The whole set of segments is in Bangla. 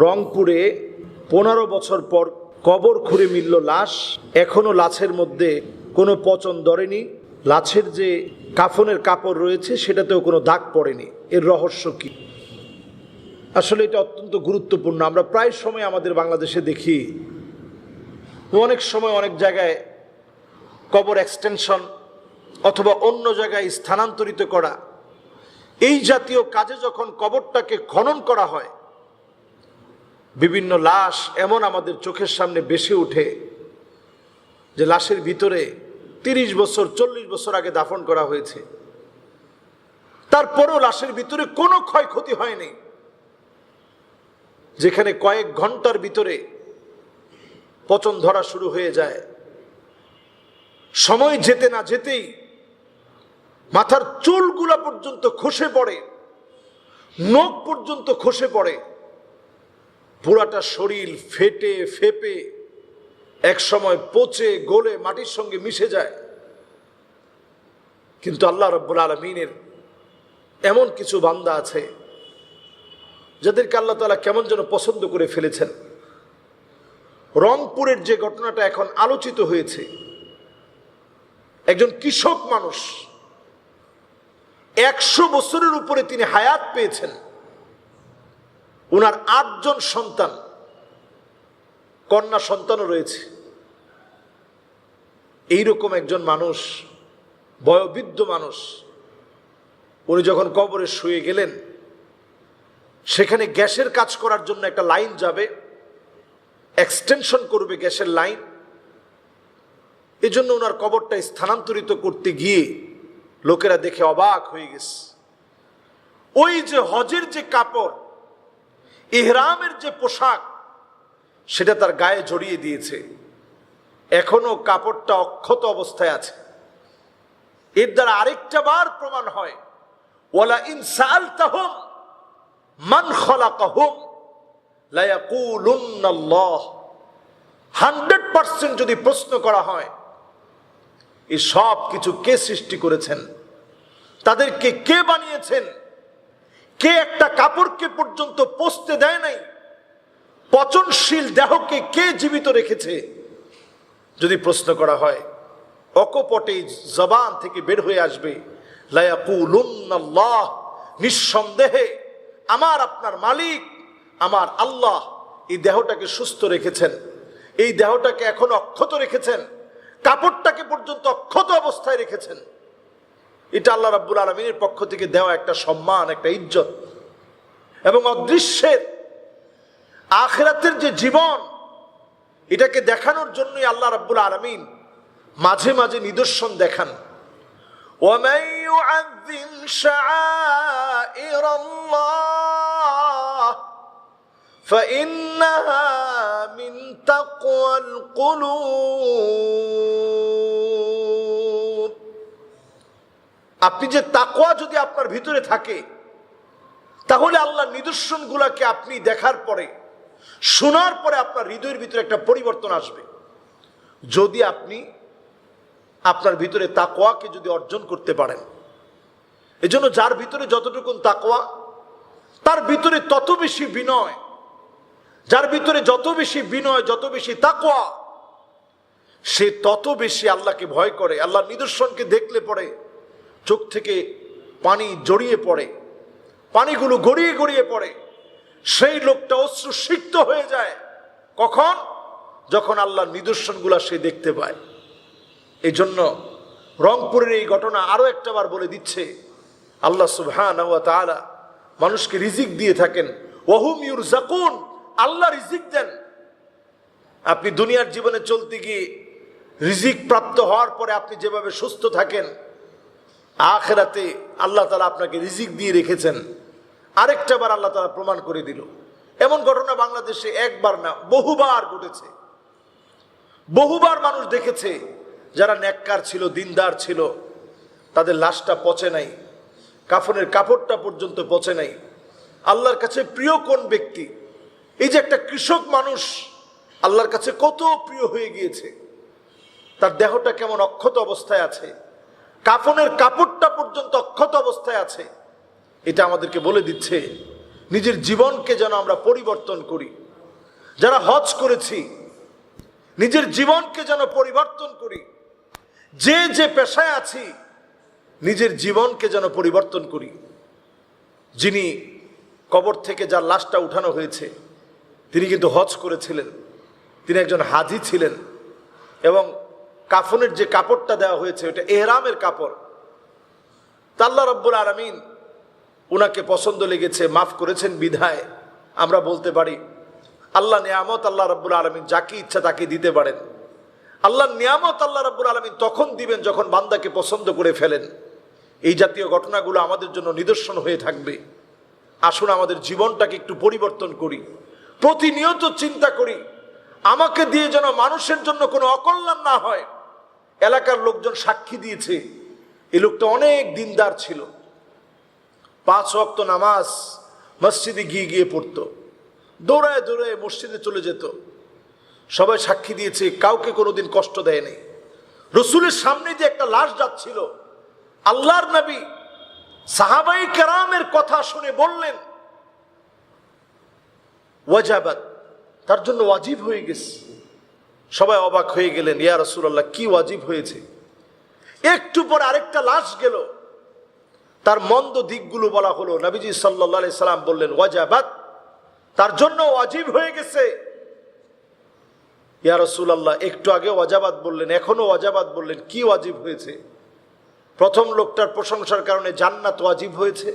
রংপুরে 15 বছর পর কবর খুঁড়ে মিলল লাশ। এখনো লাশের মধ্যে কোনো পচন ধরেনি, লাশের যে কাফনের কাপড় রয়েছে সেটাতেও কোনো দাগ পড়েনি। এর রহস্য কি? আসলে এটা অত্যন্ত গুরুত্বপূর্ণ। আমরা প্রায় সময় আমাদের বাংলাদেশে দেখি, অনেক সময় অনেক জায়গায় কবর এক্সটেনশন অথবা অন্য জায়গায় স্থানান্তরিত করা, এই জাতীয় কাজে যখন কবরটাকে খনন করা হয়, বিভিন্ন লাশ এমন আমাদের চোখের সামনে ভেসে ওঠে যে লাশের ভিতরে 30 বছর 40 বছর আগে দাফন করা হয়েছে, তারপরেও লাশের ভিতরে কোনো ক্ষয়ক্ষতি হয়নি। যেখানে কয়েক ঘন্টার ভিতরে পচন ধরা শুরু হয়ে যায়, সময় যেতে না যেতেই মাথার চুলগুলা পর্যন্ত খসে পড়ে, নখ পর্যন্ত খসে পড়ে, পুরাটা শরীর ফেটে ফেপে এক সময় পচে গলে মাটির সঙ্গে মিশে যায়। কিন্তু আল্লাহ রাব্বুল আলামিনের এমন কিছু বান্দা আছে যাদেরকে আল্লাহ তাআলা কেমন যেন পছন্দ করে ফেলেছেন। রংপুরের যে ঘটনাটা এখন আলোচিত হয়েছে, একজন কৃষক মানুষ, 100 বছরের উপরে তিনি হায়াত পেয়েছেন, ওনার 8 জন সন্তান, কন্যা সন্তানও রয়েছে। এইরকম একজন মানুষ, বয়োবৃদ্ধ মানুষ, উনি যখন কবরে শুয়ে গেলেন, সেখানে গ্যাসের কাজ করার জন্য একটা লাইন যাবে, এক্সটেনশন করবে গ্যাসের লাইন। এজন্য ওনার কবরটা স্থানান্তরিত করতে গিয়ে লোকেরা দেখে অবাক হয়ে গেছে। ওই যে হজের যে কাপড়, ইহরামের যে পোশাক, সেটা তার গায়ে জড়িয়ে দিয়েছে, এখনো কাপড়টা অক্ষত অবস্থায় আছে। এর দ্বারা আরেকটা বার প্রমাণ হয়, ওয়ালা ইন সাআলতাহুম মান খালাকাহুম লা ইয়াকুলুন্নাল্লাহ। 100% যদি প্রশ্ন করা হয় এই সব কিছু কে সৃষ্টি করেছেন, তাদেরকে কে বানিয়েছেন, কে একটা কাপড়কে পর্যন্ত পচতে দেয় নাই, পচনশীল দেহকে কে জীবিত রেখেছে, যদি প্রশ্ন করা হয়, অকপটে জবান থেকে বের হয়ে আসবে লা ইয়াকুলুন্নাল্লাহ। নিঃসন্দেহে আমার আপনার মালিক আমার আল্লাহ এই দেহটাকে সুস্থ রেখেছেন, এই দেহটাকে এখন অক্ষত রেখেছেন, কাপড়টাকে পর্যন্ত অক্ষত অবস্থায় রেখেছেন। এটা আল্লাহ রাব্বুল আলামিনের পক্ষ থেকে দেওয়া একটা সম্মান, একটা ইজ্জত। এবং অদৃশ্যের আখিরাতের যে জীবন, এটাকে দেখানোর জন্যই আল্লাহ রাব্বুল আলামিন মাঝে মাঝে নিদর্শন দেখান। وَمَن يُعَظِّمْ شَعَائِرَ اللَّهِ فَإِنَّهَا مِن تَقْوَى الْقُلُوبِ। আপনি যে তাকওয়া যদি আপনার ভিতরে থাকে, তাহলে আল্লাহর নিদর্শনগুলোকে আপনি দেখার পরে, শোনার পরে আপনার হৃদয়ের ভিতরে একটা পরিবর্তন আসবে। যদি আপনি আপনার ভিতরে তাকওয়াকে যদি অর্জন করতে পারেন। এজন্য যার ভিতরে যতটুকু তাকওয়া, তার ভিতরে তত বেশি বিনয়, যার ভিতরে যত বেশি বিনয়, যত বেশি তাকওয়া, সে তত বেশি আল্লাহকে ভয় করে। আল্লাহর নিদর্শনকে দেখলে পরে চোখ থেকে পানি জড়িয়ে পড়ে, পানিগুলো গড়িয়ে গড়িয়ে পড়ে। সেই লোকটা অশ্রুসিক্ত হয়ে যায় কখন? যখন আল্লাহর নিদর্শনগুলা সে দেখতে পায়। এই জন্য রংপুরের এই ঘটনা আরো একটাবার বলে দিচ্ছে, আল্লাহ সুবহানাহু ওয়া তাআলা মানুষকে রিজিক দিয়ে থাকেন। ওয়াহুম ইউরযাকুন, আল্লাহ রিজিক দেন। আপনি দুনিয়ার জীবনে চলতে গিয়ে রিজিক প্রাপ্ত হওয়ার পরে আপনি যেভাবে সুস্থ থাকেন, আখিরাতে আল্লাহ তাআলা আপনাকে রিজিক দিয়ে রেখেছেন। আরেকটা বার আল্লাহ তাআলা প্রমাণ করে দিল। এমন ঘটনা বাংলাদেশে একবার না, বহুবার ঘটেছে। বহুবার মানুষ দেখেছে যারা নেককার ছিল, দিনদার ছিল, তাদের লাশটা পচে নাই, কাফনের কাপড়টা পর্যন্ত পচে নাই। আল্লাহর কাছে প্রিয় কোন ব্যক্তি? এই যে একটা কৃষক মানুষ আল্লাহর কাছে কত প্রিয় হয়ে গিয়েছে, তার দেহটা কেমন অক্ষত অবস্থায় আছে, কাফনের কাপড়টা পর্যন্ত অক্ষত অবস্থায় আছে। এটা আমাদেরকে বলে দিচ্ছে নিজের জীবনকে যেন আমরা পরিবর্তন করি। যারা হজ করেছি নিজের জীবনকে যেন পরিবর্তন করি। যে যে পেশায় আছি নিজের জীবনকে যেন পরিবর্তন করি। যিনি কবর থেকে যার লাশটা উঠানো হয়েছে তিনি কিন্তু হজ করেছিলেন, তিনি একজন হাজি ছিলেন, এবং কাফনের যে কাপড়টা দেওয়া হয়েছে ওটা এহরামের কাপড়। আল্লাহ রাব্বুল আলামিন উনাকে পছন্দ লেগেছে, মাফ করেছেন বিধায় আমরা বলতে পারি আল্লাহ নিয়ামত আল্লাহ রাব্বুল আলামিন যাকে ইচ্ছা তাকে দিতে পারেন। আল্লাহ নিয়ামত আল্লাহ রাব্বুল আলামিন তখন দিবেন যখন বান্দাকে পছন্দ করে ফেলেন। এই জাতীয় ঘটনাগুলো আমাদের জন্য নিদর্শন হয়ে থাকবে। আসুন আমাদের জীবনটাকে একটু পরিবর্তন করি, প্রতিনিয়ত চিন্তা করি আমাকে দিয়ে যেন মানুষের জন্য কোনো অকল্যাণ না হয়। এলাকার লোকজন সাক্ষী দিয়েছে এই লোকটা অনেক দিনদার ছিল, 5 ওয়াক্ত নামাজ মসজিদে গিয়ে গিয়ে পড়তো, দৌড়ায় দৌড়ায় মসজিদে চলে যেত। সবাই সাক্ষী দিয়েছে কাউকে কোনোদিন কষ্ট দেয়নি। রসুলের সামনে যে একটা লাশ যাচ্ছিল, আল্লাহর নবী সাহাবাই কেরামের কথা শুনে বললেন ওয়াজাবাত, তার জন্য ওয়াজিব হয়ে গেছে। সবাই অবাক হয়ে গেলেন, ইয়া রাসূলুল্লাহ কি ওয়াজিব হয়েছে? একটু পর আরেকটা লাশ গেল, তার মন্দ দিকগুলো বলা হলো। নবীজি সাল্লাল্লাহু আলাইহি সাল্লাম বললেন ওয়াজাবাত, তার জন্য ওয়াজিব হয়ে গেছে। ইয়া রাসূলুল্লাহ একটু আগে ওয়াজাবাত বললেন, এখনো ওয়াজাবাত বললেন, কি ওয়াজিব হয়েছে? প্রথম লোকটার প্রশংসার কারণে জান্নাত ওয়াজিব হয়েছে,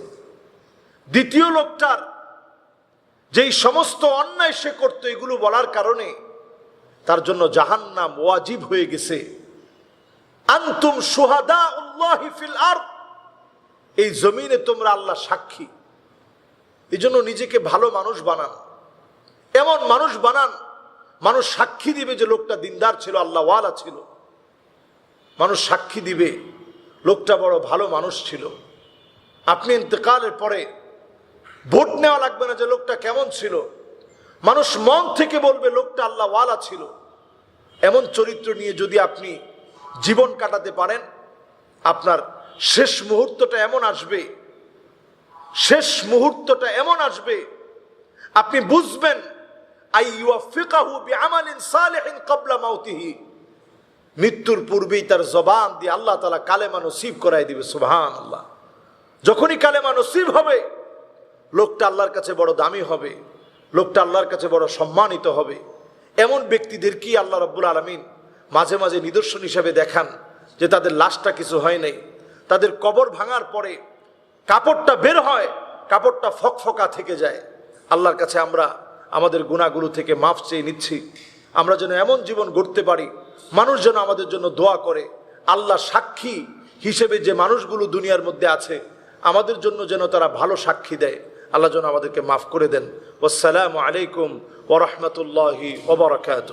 দ্বিতীয় লোকটার যেই সমস্ত অন্যায় সে করতো এগুলো বলার কারণে তার জন্য জাহান্নাম ওয়াজিব হয়ে গেছে। আনতুম শুহাদাউল্লাহি ফিল আরদ, এই জমিনে তোমরা আল্লাহ সাক্ষী। এই জন্য নিজেকে ভালো মানুষ বানান, এমন মানুষ বানান মানুষ সাক্ষী দিবে যে লোকটা দিনদার ছিল, আল্লাহ ওয়ালা ছিল। মানুষ সাক্ষী দিবে লোকটা বড় ভালো মানুষ ছিল। আপনি ইন্তেকালের পরে ভোট নেওয়া লাগবে না যে লোকটা কেমন ছিল, মানুষ মন থেকে বলবে লোকটা আল্লাহ ওয়ালা ছিল। এমন চরিত্র নিয়ে যদি আপনি জীবন কাটাতে পারেন, আপনার শেষ মুহূর্তটা এমন আসবে, শেষ মুহূর্তটা এমন আসবে আপনি বুঝবেন আইয়ুফিকাহু বিআমালিন সালিহিন ক্বাবলা মাউতিহি, মৃত্যুর পূর্বেই তার জবান দিয়ে আল্লাহ তাআলা কালেমা নসিব করাই দিবে। সুবহানাল্লাহ। যখনই কালেমা নসিব হবে লোকটা আল্লাহর কাছে বড় দামি হবে, লোকটা আল্লাহর কাছে বড় সম্মানিত হবে। এমন ব্যক্তিদেরকেই আল্লাহ রাব্বুল আলামিন মাঝে মাঝে নিদর্শন হিসেবে দেখান যে তাদের লাশটা কিছু হয় নাই, তাদের কবর ভাঙার পরে কাপড়টা বের হয়, কাপড়টা ফকফকা থেকে যায়। আল্লাহর কাছে আমরা আমাদের গুনাহগুলো থেকে মাফ চেয়ে নিচ্ছি। আমরা যেন এমন জীবন গড়তে পারি মানুষ যেন আমাদের জন্য দোয়া করে। আল্লাহ সাক্ষী হিসেবে যে মানুষগুলো দুনিয়ার মধ্যে আছে আমাদের জন্য যেন তারা ভালো সাক্ষী দেয়। আল্লাহ যেন আমাদেরকে মাফ করে দেন। আসসালামু আলাইকুম ওয়া রাহমাতুল্লাহি ওয়া বারাকাতুহু।